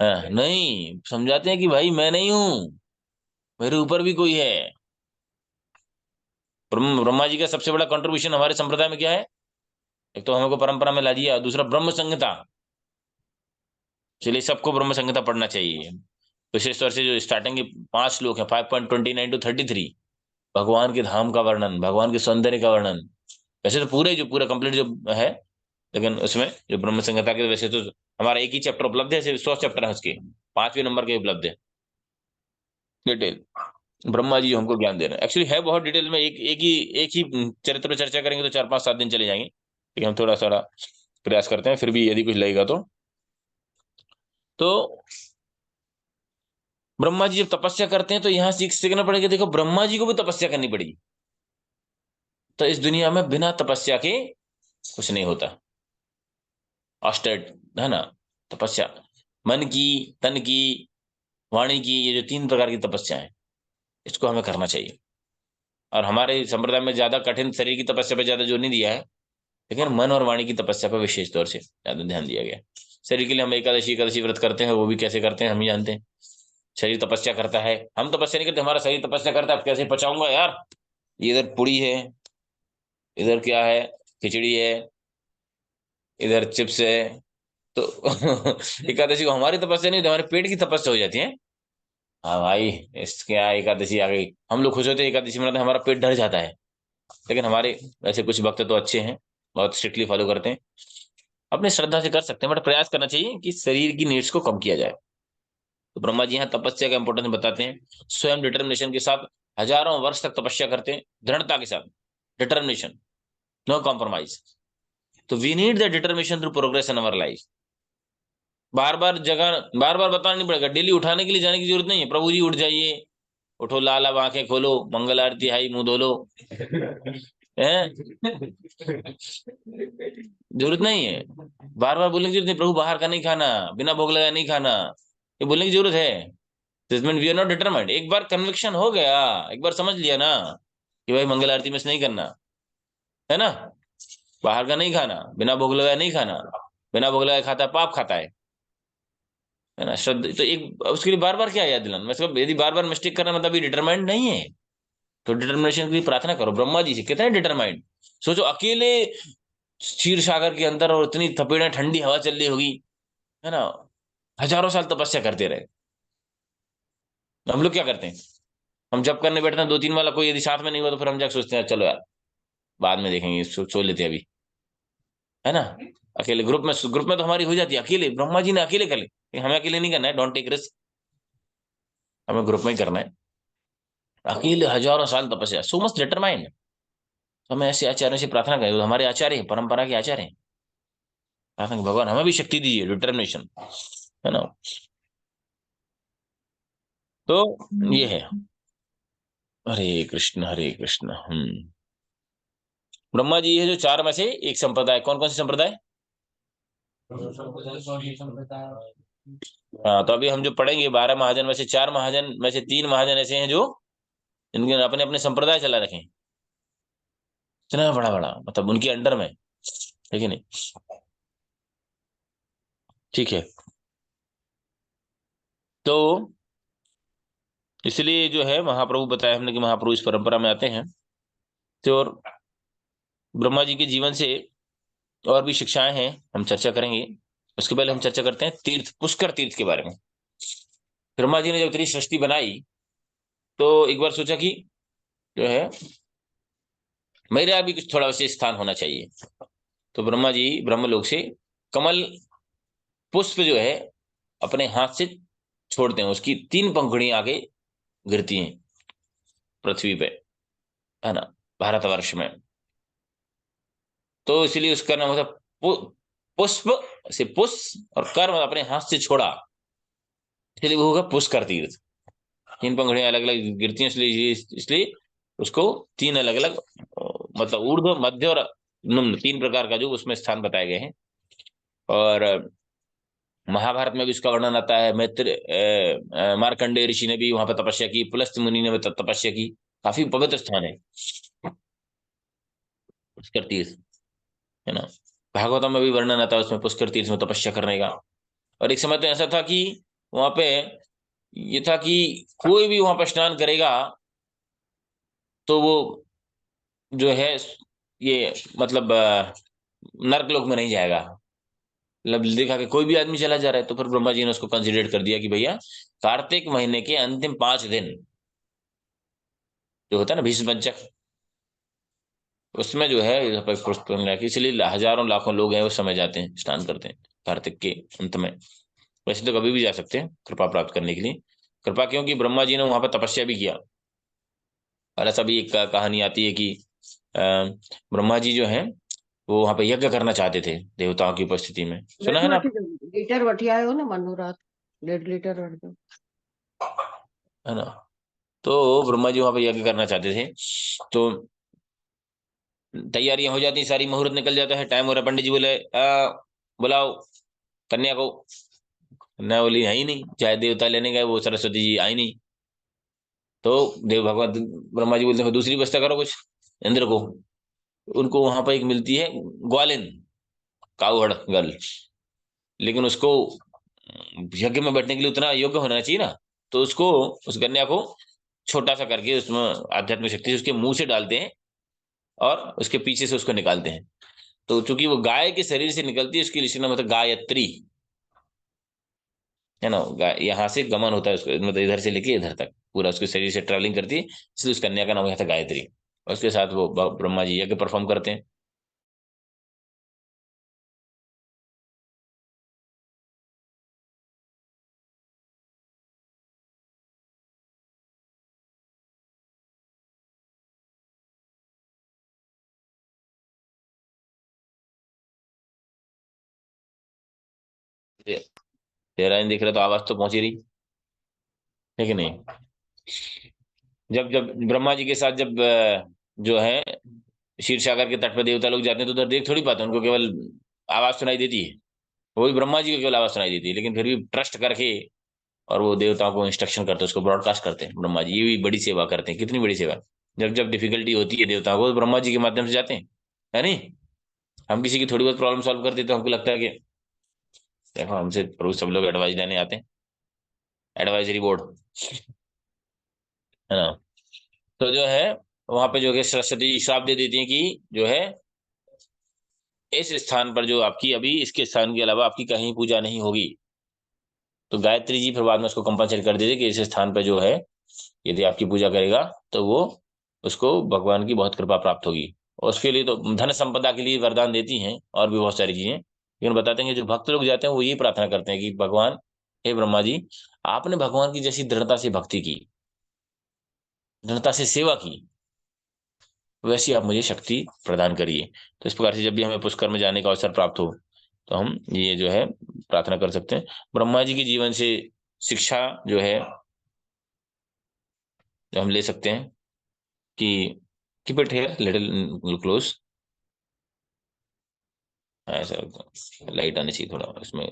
हाँ, नहीं, समझाते हैं कि भाई मैं नहीं हूं, मेरे ऊपर भी कोई है। ब्रह्मा जी का सबसे बड़ा कंट्रीब्यूशन हमारे संप्रदाय में क्या है, एक तो हमको परंपरा में ला दिया, दूसरा ब्रह्म संहिता, चलिए सबको ब्रह्म संहिता पढ़ना चाहिए। विशेष तौर से जो स्टार्टिंग के 5 श्लोक है 5.29 to 33, भगवान के धाम का वर्णन, भगवान के सौंदर्य का वर्णन। वैसे तो पूरा कंप्लीट जो है, लेकिन उसमें जो ब्रह्म संहिता के, वैसे तो हमारा एक ही चैप्टर उपलब्ध है, सिर्फ 100 चैप्टर है उसके, 5वें नंबर के उपलब्ध है डिटेल। ब्रह्मा जी हमको ज्ञान दे रहे हैं। एक्चुअली है बहुत डिटेल में, एक ही चरित्र पर चर्चा करेंगे तो 4-5-7 दिन चले जाएंगे, लेकिन हम थोड़ा सा प्रयास करते हैं, फिर भी यदि कुछ लगेगा तो ब्रह्मा जी जब तपस्या करते हैं तो यहां सीखना पड़ेगा, देखो ब्रह्मा जी को भी तपस्या करनी पड़ेगी। तो इस दुनिया में बिना तपस्या के कुछ नहीं होता। ऑस्टेट है ना, तपस्या मन की, तन की, वाणी की, ये जो 3 प्रकार की तपस्या है, इसको हमें करना चाहिए। और हमारे संप्रदाय में ज्यादा कठिन शरीर की तपस्या पे ज्यादा जोर नहीं दिया है, लेकिन मन और वाणी की तपस्या पर विशेष तौर से ज्यादा ध्यान दिया गया। शरीर के लिए हम एकादशी व्रत करते हैं, वो भी कैसे करते हैं हम ही जानते हैं। शरीर तपस्या करता है, हम तपस्या नहीं करते, हमारा शरीर तपस्या करता है। अब कैसे पचाऊंगा यार, इधर पुड़ी है, इधर क्या है, खिचड़ी है, इधर चिप्स है, तो एकादशी को हमारी तपस्या नहीं होती, हमारे पेट की तपस्या हो जाती है। हाँ भाई, इस क्या एकादशी आ गई, हम लोग खुश होते हैं एकादशी मनाते हैं, हमारा पेट डर जाता है। लेकिन हमारे वैसे कुछ भक्त तो अच्छे हैं, बहुत स्ट्रिक्टली फॉलो करते हैं, अपनी श्रद्धा से कर सकते हैं, बट प्रयास करना चाहिए कि शरीर की नीड्स को कम किया जाए। तो ब्रह्मा जी यहाँ तपस्या का इंपोर्टेंस बताते हैं। स्वयं डिटर्मिनेशन के साथ हजारों वर्ष तक तपस्या करते हैं, दृढ़ता के साथ, डिटर्मिनेशन, नो कॉम्प्रोमाइज। तो we need the determination through progress in our life. बार बार बताना नहीं पड़ेगा, डेली उठाने के लिए जाने की जरूरत नहीं है। प्रभु जी उठ जाइए, उठो लाल, अब आंखें खोलो, मंगल आरती आई, मुंह धो लो, है जरूरत नहीं है। बार बार बोलने की जरूरत नहीं, प्रभु बाहर का नहीं खाना, बिना भोग लगाए नहीं खाना, ये बोलने की जरूरत है। We are not determined. एक बार कन्विक्शन हो गया, एक बार समझ लिया ना कि भाई मंगल आरती मिस नहीं करना है ना, बाहर का नहीं खाना, बिना भोग लगाए नहीं खाना, बिना भोग लगाए खाता है पाप खाता है ना, श्रद्धा। तो एक उसके लिए बार बार क्या याद दिलाना, मतलब यदि बार बार मिस्टेक करना मतलब ये डिटरमाइंड नहीं है, तो डिटर्मिनेशन की प्रार्थना करो। ब्रह्मा जी से कितने डिटरमाइंड, सोचो अकेले क्षीर सागर के अंदर, और इतनी थपेड़ा ठंडी हवा चल रही होगी, है ना, हजारों साल तपस्या करते रहे। हम लोग क्या करते हैं, हम जब करने बैठते हैं 2-3 वाला, कोई यदि साथ में नहीं हुआ तो फिर हम जाकर सोचते हैं चलो यार बाद में देखेंगे, सो लेते हैं अभी, है ना। अकेले ग्रुप में तो हमारी हो जाती है, अकेले ब्रह्मा जी ने अकेले कर ली, लेकिन हमें अकेले नहीं करना है, डोंट टेक रिस्क, हमें ग्रुप में ही करना है। अकेले हजारों साल तपस्या, सो मच डिटरमाइंड। तो हमें ऐसे आचार्यों से प्रार्थना करें, हमारे आचार्य हैं, परंपरा के आचार्य हैं, प्रार्थना करें भगवान हमें भी शक्ति दीजिए, डिटर्मिनेशन, है ना। तो ये है, हरे कृष्ण हरे कृष्ण। ब्रह्मा जी है जो 4 में से एक संप्रदाय, कौन कौन सी संप्रदाय, हाँ, तो अभी हम जो पढ़ेंगे 12 महाजन में से 4 महाजन में से 3 महाजन ऐसे हैं जो इनके अपने अपने संप्रदाय चला रखे, इतना बड़ा बड़ा, मतलब उनके अंडर में, ठीक है नहीं, ठीक है। तो इसलिए जो है महाप्रभु बताया हमने कि महाप्रभु इस परंपरा में आते हैं। तो और ब्रह्मा जी के जीवन से और भी शिक्षाएं हैं, हम चर्चा करेंगे। उसके पहले हम चर्चा करते हैं तीर्थ, पुष्कर तीर्थ के बारे में। ब्रह्मा जी ने जब इतनी सृष्टि बनाई तो एक बार सोचा कि जो है मेरा भी कुछ थोड़ा विशेष स्थान होना चाहिए। तो ब्रह्मा जी ब्रह्मलोक से कमल पुष्प जो है अपने हाथ से छोड़ते हैं, उसकी 3 पंखुड़ियां आगे गिरती हैं पृथ्वी पे, है ना, भारतवर्ष में। तो इसलिए उसका नाम होता पुष्प से पुष्प, और कर्म अपने हाथ से छोड़ा, इसलिए वो होगा पुष्कर तीर्थ। 3 पंखुड़ियां अलग अलग गिरती हैं, इसलिए उसको 3 अलग अलग, मतलब ऊर्ध्व, मध्य और निम्न 3 प्रकार का जो उसमें स्थान बताए गए हैं। और महाभारत में भी इसका वर्णन आता है। मार्कंडेय ऋषि ने भी वहां पर तपस्या की, पुलस्त मुनि ने भी तपस्या की, काफी पवित्र स्थान है पुष्कर तीर्थ, है ना। भागवतम में भी वर्णन आता है उसमें पुष्कर तीर्थ में तपस्या करने का। और एक समय तो ऐसा था कि वहां पे ये था कि कोई भी वहां पर स्नान करेगा तो वो जो है ये मतलब नर्क लोक में नहीं जाएगा, मतलब देखा कि कोई भी आदमी चला जा रहा है, तो फिर ब्रह्मा जी ने उसको कंसिडर कर दिया कि भैया कार्तिक महीने के अंतिम 5 दिन जो होता है ना भीष्म पंचक, उसमें जो है यहाँ पर पुष्प की, इसलिए हजारों लाखों लोग हैं उस समय जाते हैं, स्नान करते हैं कार्तिक के अंत में। वैसे तो कभी भी जा सकते हैं कृपा प्राप्त करने के लिए। कृपा क्योंकि ब्रह्मा जी ने वहां पर तपस्या भी किया। और ऐसा भी एक कहानी आती है कि अ, ब्रह्मा जी जो है वो वहां पर यज्ञ करना चाहते थे देवताओं की उपस्थिति में, सुना है ना आप? लीटर वठी आयो न मनु रात 1.5 लीटर वठियो। है ना? तो ब्रह्मा जी वहां पर यज्ञ करना चाहते थे, तो तैयारियां हो जाती हैं सारी, मुहूर्त निकल जाता है, टाइम हो रहा है, पंडित जी बोले बुलाओ कन्या को। कन्या बोली है ही नहीं, चाहे देवता लेने गए वो सरस्वती जी आई नहीं। तो देव भगवान ब्रह्मा जी बोलते हैं दूसरी व्यवस्था करो कुछ, इंद्र को। उनको वहां पर एक मिलती है ग्वालिन, काउहड़ गर्ल, लेकिन उसको यज्ञ में बैठने के लिए उतना योग्य होना चाहिए ना, तो उसको, उस कन्या को छोटा सा करके उसमें आध्यात्मिक शक्ति से उसके मुंह से डालते हैं और उसके पीछे से उसको निकालते हैं। तो चूंकि वो गाय के शरीर से निकलती है, उसकी ऋषि नाम मतलब गायत्री, है ना? यहाँ से गमन होता है उसको, मतलब इधर से लेके इधर तक पूरा उसके शरीर से ट्रेवलिंग करती है, इसलिए उस कन्या का नाम यहाँ था गायत्री। और उसके साथ वो ब्रह्मा जी यज्ञ परफॉर्म करते हैं। तेरा नहीं दिख रहा तो आवाज तो पहुंची रही है कि नहीं? जब जब ब्रह्मा जी के साथ जब जो है क्षीर सागर के तट पर देवता लोग जाते हैं, तो उधर देख थोड़ी पाते हैं, उनको केवल आवाज सुनाई देती है। वो भी ब्रह्मा जी को केवल आवाज सुनाई देती है, लेकिन फिर भी ट्रस्ट करके और वो देवताओं को इंस्ट्रक्शन करते हैं, उसको ब्रॉडकास्ट करते हैं। ब्रह्मा जी ये भी बड़ी सेवा करते हैं, कितनी बड़ी सेवा। जब जब डिफिकल्टी होती है देवताओं को, तो ब्रह्मा जी के माध्यम से जाते हैं, है नहीं? हम किसी की थोड़ी बहुत प्रॉब्लम सॉल्व करते हैं तो हमको लगता है कि देखो हमसे प्रभु सब लोग एडवाइस लेने आते हैं, एडवाइजरी बोर्ड, है ना? तो जो है वहां पे जो है सरस्वती जी श्राप दे देती है कि जो है इस स्थान पर जो आपकी अभी इसके स्थान के अलावा आपकी कहीं पूजा नहीं होगी। तो गायत्री जी फिर बाद में उसको कंपनसेट कर देते कि इस स्थान पर जो है यदि आपकी पूजा करेगा तो वो उसको भगवान की बहुत कृपा प्राप्त होगी। और उसके लिए तो धन संपदा के लिए वरदान देती हैं और भी बहुत सारी चीजें, लेकिन बताते हैं कि जो भक्त लोग जाते हैं वो यही प्रार्थना करते हैं कि भगवान, हे ब्रह्मा जी, आपने भगवान की जैसी दृढ़ता से भक्ति की, दृढ़ता से सेवा की, वैसी आप मुझे शक्ति प्रदान करिए। तो इस प्रकार से जब भी हमें पुष्कर में जाने का अवसर प्राप्त हो तो हम ये जो है प्रार्थना कर सकते हैं। ब्रह्मा जी के जीवन से शिक्षा जो है जो हम ले सकते हैं कि keep it here little close, ऐसा लाइट आनी चाहिए थोड़ा इसमें।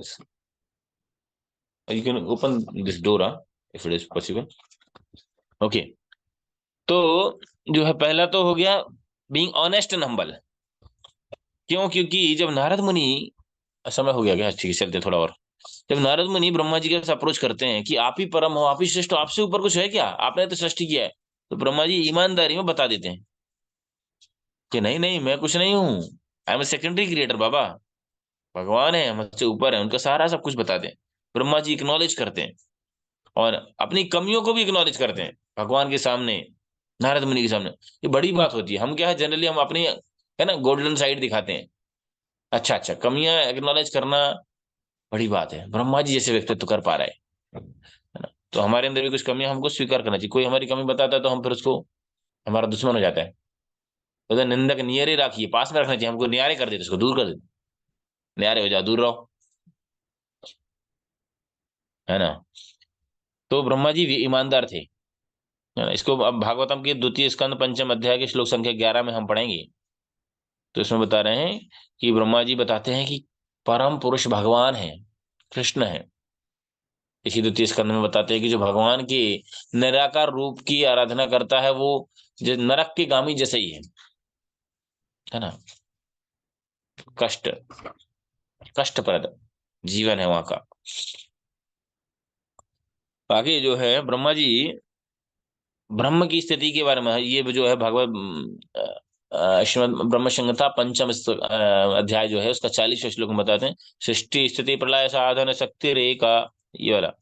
You can open this door if it is possible. Okay, तो जो है पहला तो हो गया बीइंग ऑनेस्ट एंड हम्बल। क्यों? क्योंकि जब नारद मुनि, समय हो गया क्या? ठीक है चलते थोड़ा और। जब नारद मुनि ब्रह्मा जी के साथ अप्रोच करते हैं कि आप ही परम हो, आप ही श्रेष्ठ हो, आपसे ऊपर कुछ है क्या, आपने तो सृष्टि किया है, तो ब्रह्मा जी ईमानदारी में बता देते हैं कि नहीं नहीं मैं कुछ नहीं हूँ, आई एम सेकेंडरी क्रिएटर बाबा, भगवान है मुझसे ऊपर है, उनका सारा सब कुछ बताते हैं। ब्रह्मा जी एक्नॉलेज करते हैं और अपनी कमियों को भी एक्नॉलेज करते हैं भगवान के सामने, नारद मुनि के सामने। ये बड़ी बात होती है। हम क्या है जनरली हम अपनी, है ना, गोल्डन साइड दिखाते हैं। अच्छा अच्छा, कमियां एक्नॉलेज करना बड़ी बात है, ब्रह्मा जी जैसे व्यक्तित्व कर पा रहा है ना? तो हमारे अंदर भी कुछ कमियां हमको स्वीकार करना चाहिए। कोई हमारी कमी बताता है तो हम फिर उसको, हमारा दुश्मन हो जाता है। तो निंदक नियरे राखिए, पास में रखना चाहिए, हमको न्यारे कर देते, उसको दूर कर देते, न्यारे हो जाओ, दूर रहो, है ना? तो ब्रह्मा जी भी ईमानदार थे, है ना? इसको अब भागवतम के द्वितीय स्कंद पंचम अध्याय के श्लोक संख्या 11 में हम पढ़ेंगे। तो इसमें बता रहे हैं कि ब्रह्मा जी बताते हैं कि परम पुरुष भगवान है, कृष्ण है। इसी द्वितीय स्कंद में बताते हैं कि जो भगवान के निराकार रूप की आराधना करता है वो जो नरक के गामी जैसे ही है ना? कष्ट, कष्टप्रद जीवन है वहां का। बाकी जो है ब्रह्मा जी ब्रह्म की स्थिति के बारे में, ये जो है भगवत श्रीमद् ब्रह्म संहिता पंचम अध्याय जो है उसका 40वां श्लोक में बताते हैं, सृष्टि स्थिति प्रलय साधन शक्ति रेखा, ये वाला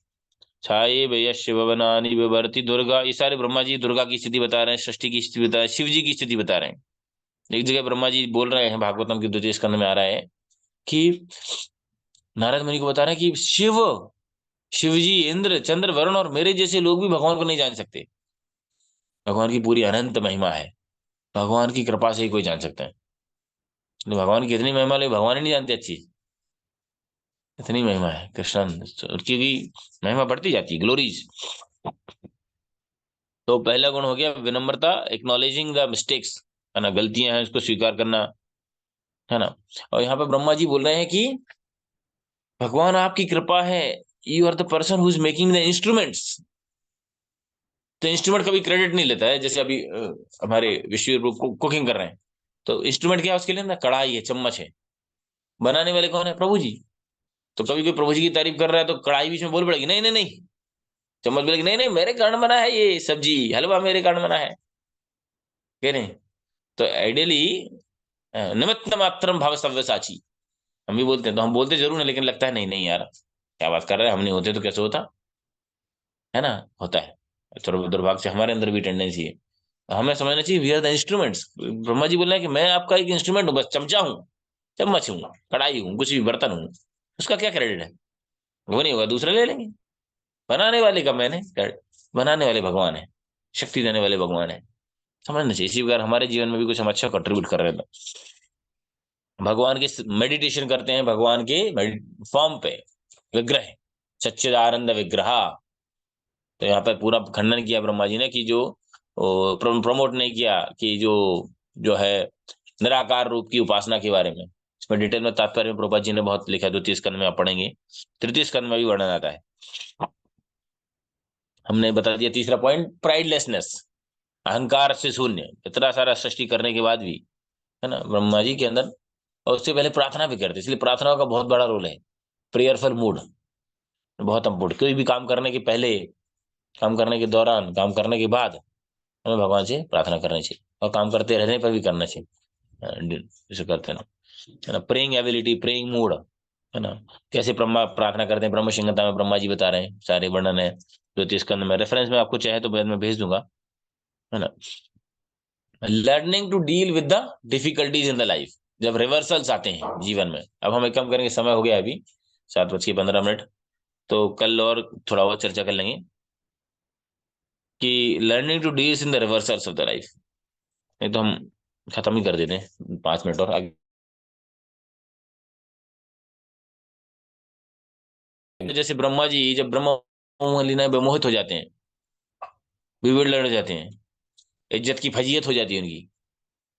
छाये वयस्य भवनानि विवर्ति दुर्गा, ये सारे ब्रह्मा जी दुर्गा की स्थिति बता रहे हैं, सृष्टि की स्थिति बता रहे हैं, शिव जी की स्थिति बता रहे हैं। एक जगह ब्रह्मा जी बोल रहे हैं, भागवतम के 2 स्कंद में आ रहा है कि नारद मुनि को बता रहे हैं कि शिव जी, इंद्र, चंद्र, वरुण और मेरे जैसे लोग भी भगवान को नहीं जान सकते। भगवान की पूरी अनंत महिमा है, भगवान की कृपा से ही कोई जान सकता है। तो भगवान की इतनी महिमा ले भगवान ही नहीं जानते अच्छी, इतनी महिमा है कृष्ण, क्योंकि महिमा बढ़ती जाती है, ग्लोरीज। तो पहला गुण हो गया विनम्रता, एक्नॉलेजिंग द मिस्टेक्स, है ना, गलतियां हैं उसको स्वीकार करना, है ना। और यहाँ पे ब्रह्मा जी बोल रहे हैं कि भगवान आपकी कृपा है, you are the person who is making the instruments. तो इंस्ट्रूमेंट कभी क्रेडिट नहीं लेता है, जैसे अभी हमारे विश्व कुकिंग कर रहे हैं, तो इंस्ट्रूमेंट क्या है उसके लिए ना, कढ़ाई है, चम्मच है, बनाने वाले कौन है, प्रभु जी। तो कभी कोई प्रभु जी की तारीफ कर रहा है तो कढ़ाई बीच में बोल पड़ेगी, नहीं नहीं नहीं, चम्मच बोलेगी नहीं नहीं मेरे कारण बना है, ये सब्जी हलवा मेरे कारण बना है, कह रहे। तो आइडियली निमित्त मात्रम भव सव्यसाची, हम भी बोलते हैं, तो हम बोलते जरूर है, लेकिन लगता है नहीं नहीं यार क्या बात कर रहे हैं, हम नहीं होते तो कैसे होता, है ना, होता है। थोड़ा दुर्भाग्य से हमारे अंदर भी टेंडेंसी है, हमें समझना चाहिए we are the instruments. Brahma ji बोल रहे हैं कि मैं आपका एक इंस्ट्रूमेंट हूँ, बस चमचा हूँ, चम्मच हूँ, कढ़ाई हूँ, कुछ भी बर्तन हूँ, उसका क्या क्रेडिट है, वो नहीं होगा, दूसरे ले लेंगे। बनाने वाले का मैंने credit, बनाने वाले भगवान है, शक्ति देने वाले भगवान है, समझना चाहिए। इसी प्रकार हमारे जीवन में भी कुछ हम अच्छा कंट्रीब्यूट कर रहे थे, भगवान के मेडिटेशन करते हैं, भगवान के फॉर्म पे, विग्रह, सच्चिदानंद विग्रह। तो यहाँ पे पूरा खंडन किया ब्रह्मा जी ने कि जो प्रमोट नहीं किया कि जो जो है निराकार रूप की उपासना के बारे में, इसमें डिटेल में तात्पर्य में प्रभुपाद जी ने बहुत लिखा है, 2 स्कंद में आप पढ़ेंगे, 3 स्कंद में भी वर्णन आता है। हमने बता दिया तीसरा पॉइंट, प्राइडलेसनेस, अहंकार से शून्य, इतना सारा सृष्टि करने के बाद भी, है ना, ब्रह्मा जी के अंदर। और उससे पहले प्रार्थना भी करते, इसलिए प्रार्थना का बहुत बड़ा रोल है, प्रेयरफुल मूड बहुत इंपोर्टेंट। कोई भी काम करने के पहले, काम करने के दौरान, काम करने के बाद हमें भगवान से प्रार्थना करनी चाहिए, और काम करते रहने पर भी करना चाहिए, जैसे करते हैं ना, है ना, प्रेइंग एबिलिटी, प्रेइंग मूड, है ना। कैसे ब्रह्मा प्रार्थना करते हैं, ब्रह्म संहिता में ब्रह्मा जी बता रहे हैं, सारे वर्णन है 2 स्कंद में, रेफरेंस में आपको चाहे तो बाद में भेज दूंगा, है ना। Learning to deal with the difficulties in the life, जब रिवर्सल्स आते हैं जीवन में। अब हम एक काम करेंगे, समय हो गया अभी 7:15, तो कल और थोड़ा और चर्चा कर लेंगे कि learning to deals in the reversals of the life. नहीं तो हम खत्म ही कर देते हैं, 5 मिनट और आगे। जैसे ब्रह्मा जी जब ब्रह्म लीला में विमोहित हो जाते हैं, विविड हो जाते हैं, इज्जत की फजीयत हो जाती है उनकी,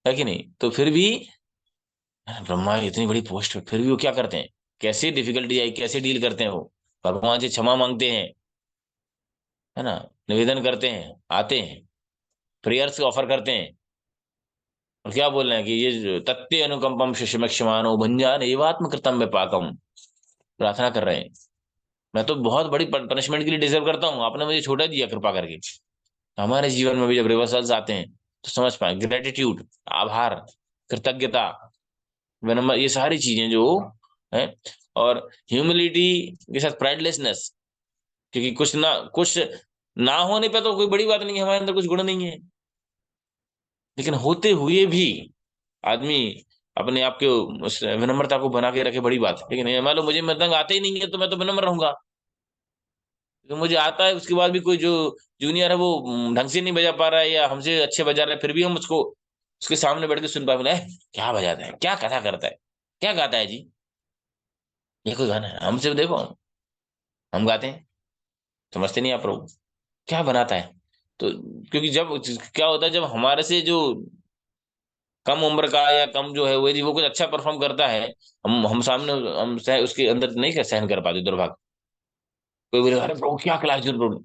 है कि नहीं, तो फिर भी ब्रह्मा इतनी बड़ी पोस्ट पे फिर भी वो क्या करते हैं, कैसे डिफिकल्टी आई कैसे डील करते हैं, वो भगवान से क्षमा मांगते हैं, है ना, निवेदन करते हैं, आते हैं, प्रेयर्स ऑफर करते हैं, और क्या बोल रहे हैं कि ये तत्ते अनुकंपम शिशुमक्षमानो भंजान एवात्म कृतम में पाकम, प्रार्थना कर रहे हैं, मैं तो बहुत बड़ी पनिशमेंट के लिए डिजर्व करता हूँ, आपने मुझे छोटा दिया कृपा करके। हमारे जीवन में भी जब रिवर्सल्स आते हैं तो समझ पाए, ग्रेटिट्यूड, आभार, कृतज्ञता, विनम्र, ये सारी चीजें जो है, और ह्यूमिलिटी के साथ प्राइडलेसनेस, क्योंकि कुछ ना होने पे तो कोई बड़ी बात नहीं है, हमारे अंदर कुछ गुण नहीं है, लेकिन होते हुए भी आदमी अपने आप के उस विनम्रता को बना के रखे, बड़ी बात है। लेकिन मान लो मुझे मृदंग आते ही नहीं है तो मैं तो विनम्र रहूंगा, तो मुझे आता है उसके बाद भी कोई जो जूनियर है वो ढंग से नहीं बजा पा रहा है या हमसे अच्छे बजा रहा है, फिर भी हम उसको उसके सामने बैठ के सुन पाए, बोले क्या बजाता है, क्या कथा करता है, क्या गाता है जी, ये कोई गाना है, हमसे देखो हम गाते हैं, समझते नहीं आप लोग क्या बनाता है। तो क्योंकि जब क्या होता है, जब हमारे से जो कम उम्र का या कम जो है वो कुछ अच्छा परफॉर्म करता है, हम सामने उसके अंदर नहीं कर सहन कर पाते, दुर्भाग्य। कोई बोले अरे प्रभु क्या क्लास दी प्रभु,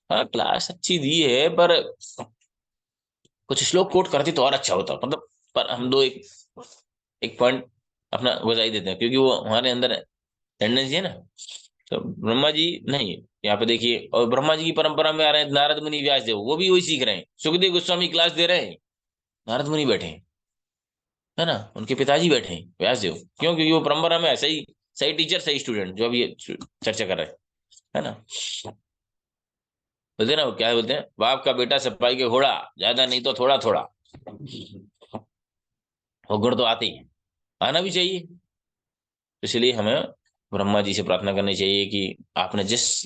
हाँ क्लास अच्छी दी है, पर कुछ श्लोक कोट करते तो और अच्छा होता, मतलब पर हम दो एक एक पॉइंट अपना बजाई देते हैं, क्योंकि वो हमारे अंदर टेंडेंसी है ना। तो ब्रह्मा जी नहीं, यहाँ पे देखिए, और ब्रह्मा जी की परंपरा में आ रहे हैं नारद मुनि, व्यास देव, वो भी वही सीख रहे हैं, सुखदेव गोस्वामी क्लास दे रहे हैं, नारद मुनि बैठे हैं, है ना, उनके पिताजी बैठे हैं व्यासदेव। क्यों? क्योंकि वो परंपरा में है, सही सही टीचर सही स्टूडेंट, जो अभी ये चर्चा कर रहे हैं, है ना। बोलते हैं ना, वो क्या बोलते हैं, बाप का बेटा सिपाही के घोड़ा, ज्यादा नहीं तो थोड़ा थोड़ा। वो गुण तो आते ही हैं, आना भी चाहिए। इसलिए हमें ब्रह्मा जी से प्रार्थना करनी चाहिए कि आपने जिस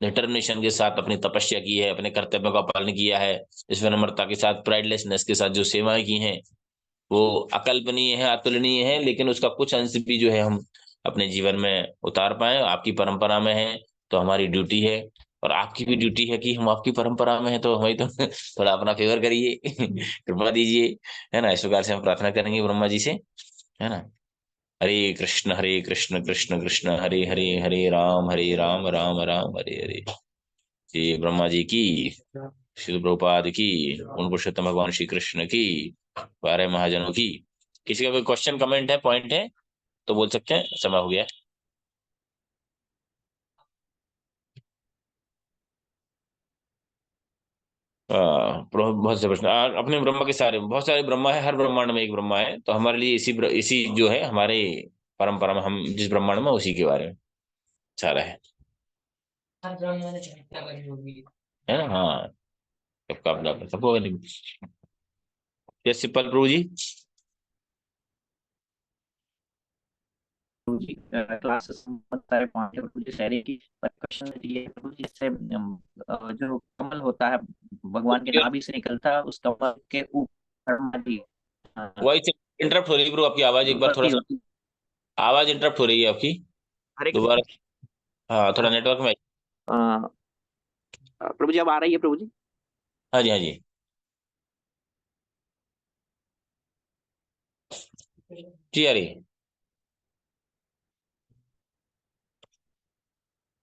डिटर्मिनेशन के साथ अपनी तपस्या की है, अपने कर्तव्यों का पालन किया है, इस विनम्रता के साथ, प्राइडलेसनेस के साथ जो सेवाएं की हैं, वो अकल्पनीय है, अतुलनीय है, लेकिन उसका कुछ अंश भी जो है हम अपने जीवन में उतार पाए। आपकी परंपरा में है तो हमारी ड्यूटी है, और आपकी भी ड्यूटी है कि हम आपकी परंपरा में है तो हमें तो थोड़ा अपना फेवर करिए, कृपा दीजिए, है ना। इस प्रकार से हम प्रार्थना करेंगे ब्रह्मा जी से, है ना। हरे कृष्ण कृष्ण कृष्ण हरे हरे, हरे राम राम राम हरे हरे। श्री ब्रह्मा जी की, श्री प्रभुपाद की, उन पुरुषोत्तम भगवान श्री कृष्ण की, 12 महाजनों की। किसी का कोई क्वेश्चन कमेंट है, पॉइंट है तो बोल सकते हैं, समय हो गया। बहुत से प्रश्न। अपने ब्रह्मा के सारे, बहुत सारे ब्रह्मा है, हर ब्रह्मांड में एक ब्रह्मा है, तो हमारे लिए इसी जो है हमारे परंपरा में, हम जिस ब्रह्मांड में उसी के बारे में सारा है ना। हाँ, सबका अपना सबको। यस सिंपल प्रभु जी। प्रभु जी क्लासेस बहुत सारे पॉइंट प्रभु जी शेयर की, पर क्वेश्चन ये प्रभु जी से जो कमल होता है भगवान के नाभि से निकलता है, उस कमल के ऊपर माली, वॉइस इंटरप्ट हो रही है प्रभु, आपकी आवाज एक बार थोड़ा पत्ती सा, होती आवाज इंटरप्ट हो रही है आपकी हरे दोबारा। हाँ, थोड़ा नेटवर्क में। प्रभु जी अब आ रही है प्रभु जी? हाँ जी, हाँ जी, जी आ रही है।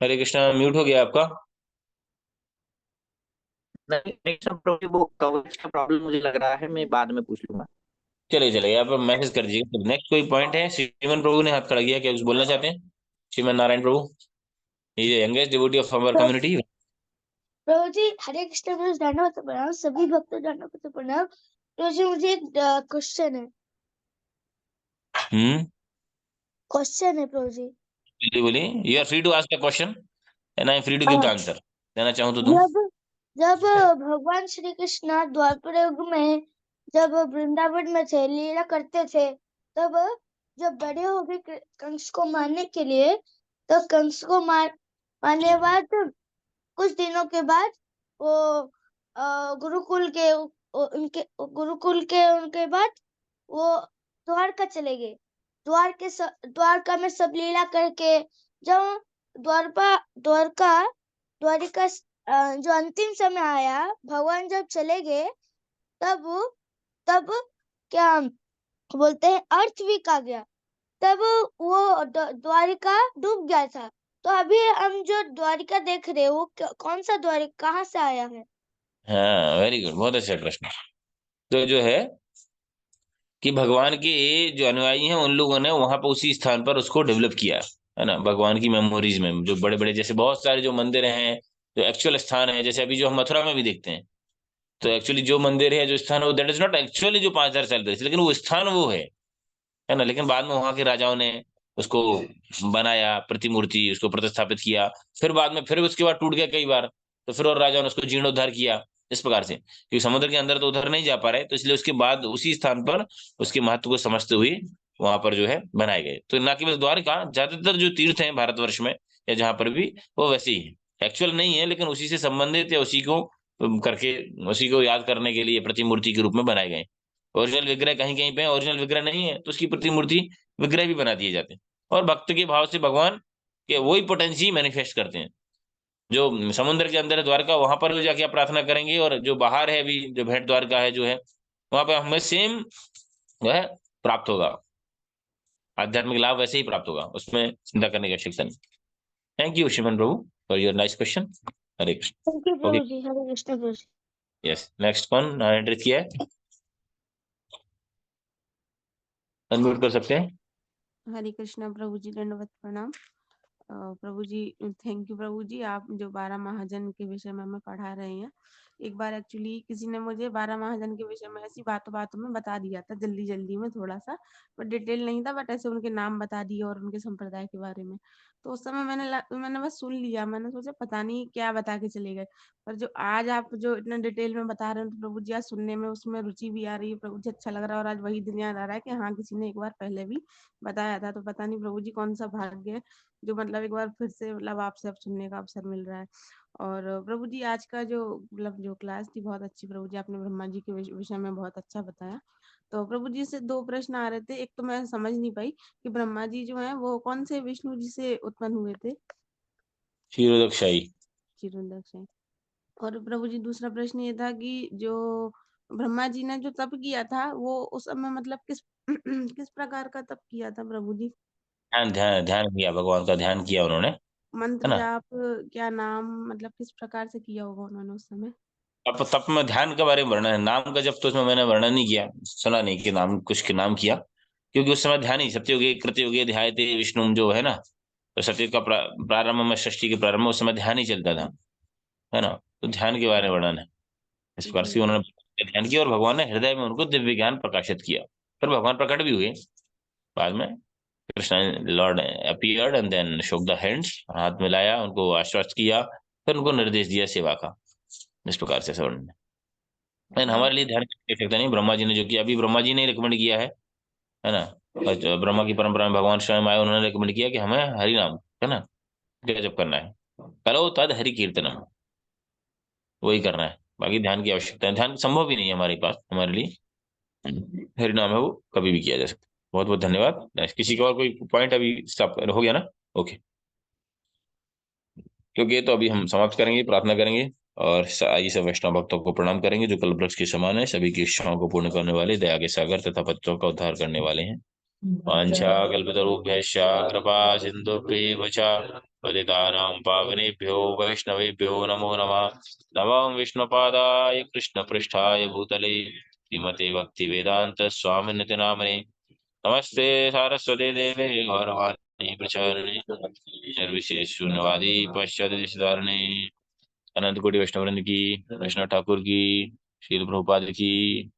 हरे कृष्णा, म्यूट हो गया आपका। नहीं नहीं सर प्रभु जी, वो कवरेज का प्रॉब्लम मुझे लग रहा है, मैं बाद में पूछ लूंगा। चलिए चलिए, आप मैसेज कर दीजिएगा। नेक्स्ट कोई पॉइंट है? श्रीमन प्रभु ने हाथ खड़ा किया, क्या कुछ बोलना चाहते हैं? श्रीमन नारायण प्रभु, ये youngest devotee of our community. Prabhu जी हरे कृष्ण, मुझे धन्यवाद प्रणाम, सभी भक्तों धन्यवाद प्रणाम। प्रभु जी मुझे एक क्वेश्चन है, प्रभु जी। बोलिए बोलिए, you are free to ask the question and I am free to give the answer. देना चाहूँ तो दूं? जब जब भगवान श्री कृष्ण द्वापर युग में जब वृंदावन में थे, लीला करते थे, तब जब बड़े हो गए कंस को मारने के लिए, तो कंस को मारने के बाद कुछ दिनों के बाद वो उनके बाद वो द्वारका चले गए। द्वारका में सब लीला करके, जब द्वारका जो अंतिम समय आया, भगवान जब चले गए, तब क्या बोलते हैं, अर्थक्वेक आ गया, तब वो द्वारिका डूब गया था। तो अभी हम जो द्वारिका देख रहे हैं, वो कौन सा द्वारिका, कहाँ से आया है? हाँ, वेरी गुड, बहुत अच्छा प्रश्न। तो जो है कि भगवान के जो अनुयायी हैं, उन लोगों ने वहां पर उसी स्थान पर उसको डेवलप किया, है ना। भगवान की मेमोरीज में जो बड़े बड़े, जैसे बहुत सारे जो मंदिर हैं, जो एक्चुअल स्थान है, जैसे अभी जो हम मथुरा में भी देखते हैं, तो एक्चुअली जो मंदिर है, जो स्थान है, वो दैट इज नॉट एक्चुअली जो 5000 साल पहले, लेकिन वो स्थान वो है ना। लेकिन बाद में वहां के राजाओं ने उसको बनाया, प्रतिमूर्ति उसको प्रतिस्थापित किया, फिर बाद में फिर उसके बाद टूट गया कई बार, तो फिर और राजाओं ने उसको जीर्णोद्धार किया, इस प्रकार से, क्योंकि समुद्र के अंदर तो उधर नहीं जा पा रहे, तो इसलिए उसके बाद उसी स्थान पर उसके महत्व को समझते हुए वहां पर जो है बनाए गए। तो ना केवल द्वारका, ज्यादातर जो तीर्थ हैं भारतवर्ष में या जहां पर भी, वो वैसे ही है, एक्चुअल नहीं है, लेकिन उसी से संबंधित या उसी को करके, उसी को याद करने के लिए प्रतिमूर्ति के रूप में बनाए गए। ओरिजिनल विग्रह कहीं कहीं पे ओरिजिनल विग्रह नहीं है, तो उसकी प्रतिमूर्ति विग्रह भी बना दिए जाते हैं, और भक्त के भाव से भगवान के वही पोटेंसी मैनिफेस्ट करते हैं। जो समुद्र के अंदर है द्वारका, वहां पर भी जाके आप प्रार्थना करेंगे, और जो बाहर है अभी जो भेंट द्वारका है जो है, वहां पर हमें सेम जो है प्राप्त होगा, आध्यात्मिक लाभ वैसे ही प्राप्त होगा, उसमें चिंता करने की आवश्यकता नहीं। थैंक यू शिवन प्रभु for your nice question. Hare Krishna. Thank you okay, प्रभु जी, हरे कृष्ण प्रभु जी। यस, नेक्स्ट कौन एंट्री किया है? अनम्यूट कर सकते हैं? हरे कृष्णा प्रभु जी, दंडवत प्रणाम। प्रभु जी थैंक यू प्रभु जी, आप जो 12 महाजन के विषय में हमें पढ़ा रहे हैं। एक बार एक्चुअली किसी ने मुझे 12 महाजन के विषय में ऐसी बातों बातों में बता दिया था, जल्दी जल्दी में थोड़ा सा, बट डिटेल नहीं था, बट ऐसे उनके नाम बता दिए और उनके संप्रदाय के बारे में। तो उस समय मैंने बस सुन लिया, मैंने सोचा पता नहीं क्या बता के चले गए। पर जो आज आप जो इतना डिटेल में बता रहे हैं, तो प्रभु जी आज सुनने में उसमें रुचि भी आ रही है प्रभु जी, अच्छा लग रहा है। और आज वही दिन याद आ रहा है कि हाँ किसी ने एक बार पहले भी बताया था। तो पता नहीं प्रभु जी कौन सा भाग्य है जो मतलब एक बार फिर से मतलब आपसे अब सुनने का अवसर मिल रहा है। और प्रभु जी आज का जो मतलब जो क्लास थी बहुत अच्छी प्रभु जी, आपने ब्रह्मा जी के विषय में बहुत अच्छा बताया। तो प्रभु जी से 2 प्रश्न आ रहे थे। एक तो मैं समझ नहीं पाई कि ब्रह्मा जी जो है वो कौन से विष्णु जी से उत्पन्न हुए थे? क्षीरोदकशाही। क्षीरोदक। और प्रभु जी दूसरा प्रश्न ये था कि जो ब्रह्मा जी ने जो तप किया था वो उस समय मतलब किस किस प्रकार का तप किया था प्रभु जी? ध्यान ध्यान ध्यान किया, भगवान का ध्यान किया उन्होंने, है मंत्र ना। जाप क्या नाम मतलब किस प्रकार से किया होगा उन्होंने उस समय? तप में ध्यान के बारे में वर्णन है, नाम का जब तो उसमें मैंने वर्णन नहीं किया, सुना नहीं कि नाम कुछ के नाम किया, क्योंकि उस समय ध्यान ही सत्ययुगे कृतयुगे ध्यायते विष्णु जो है ना। तो सतयुग का प्रारंभ में, सृष्टि के प्रारंभ में उस समय ध्यान ही चलता था, है ना। तो ध्यान के बारे में वर्णन है। इस प्रकार से जी उन्होंने ध्यान किया और भगवान ने हृदय में उनको दिव्य ज्ञान प्रकाशित किया। फिर भगवान प्रकट भी हुए बाद में। Krishna lord appeared and then shook the hands, हाथ मिलाया, उनको आश्वस्त किया, फिर उनको निर्देश दिया सेवा का। इस प्रकार से वर्णन है। लेकिन बहुत हमारे लिए ध्यान की आवश्यकता नहीं, ब्रह्मा जी ने जो किया, अभी ब्रह्मा जी ने रिकमेंड किया है ना। और जो ब्रह्मा की परंपरा में भगवान स्वयं आए, उन्होंने रिकमेंड किया कि हमें हरि नाम, है ना, जप करना है। करो तद हरि कीर्तनम, वही करना है। बाकी ध्यान की आवश्यकता है, ध्यान संभव भी नहीं है हमारे पास, हमारे लिए हरि नाम है वो कभी भी किया जा सकता है। बहुत बहुत धन्यवाद। किसी का और कोई पॉइंट अभी स्टॉप हो गया ना? ओके, क्योंकि ये तो अभी हम समाप्त करेंगे, प्रार्थना करेंगे और आइए सब वैष्णव भक्तों को प्रणाम करेंगे जो कल वृक्ष के समान है, सभी की इच्छाओं को पूर्ण करने वाले, दया के सागर तथा बच्चों का उद्धार करने वाले हैं। वाञ्छा कल्पतरुभ्यश्च कृपा सिन्धुभ्येव च पतितानां पावनेभ्यो वैष्णवेभ्यो नमो नमः। नमः विष्णुपादाय कृष्णपृष्ठाय भूतले श्रीमते भक्तिवेदान्त स्वामिनिति नामने। नमस्ते सारस्वते देवे गौरवाणी प्रचारिणे निर्विशेष शून्यवादी पश्चादेशधारिणे। अनंत कोटि वैष्णववृंद की, वैष्णव ठाकुर की, श्रील प्रभुपाद की।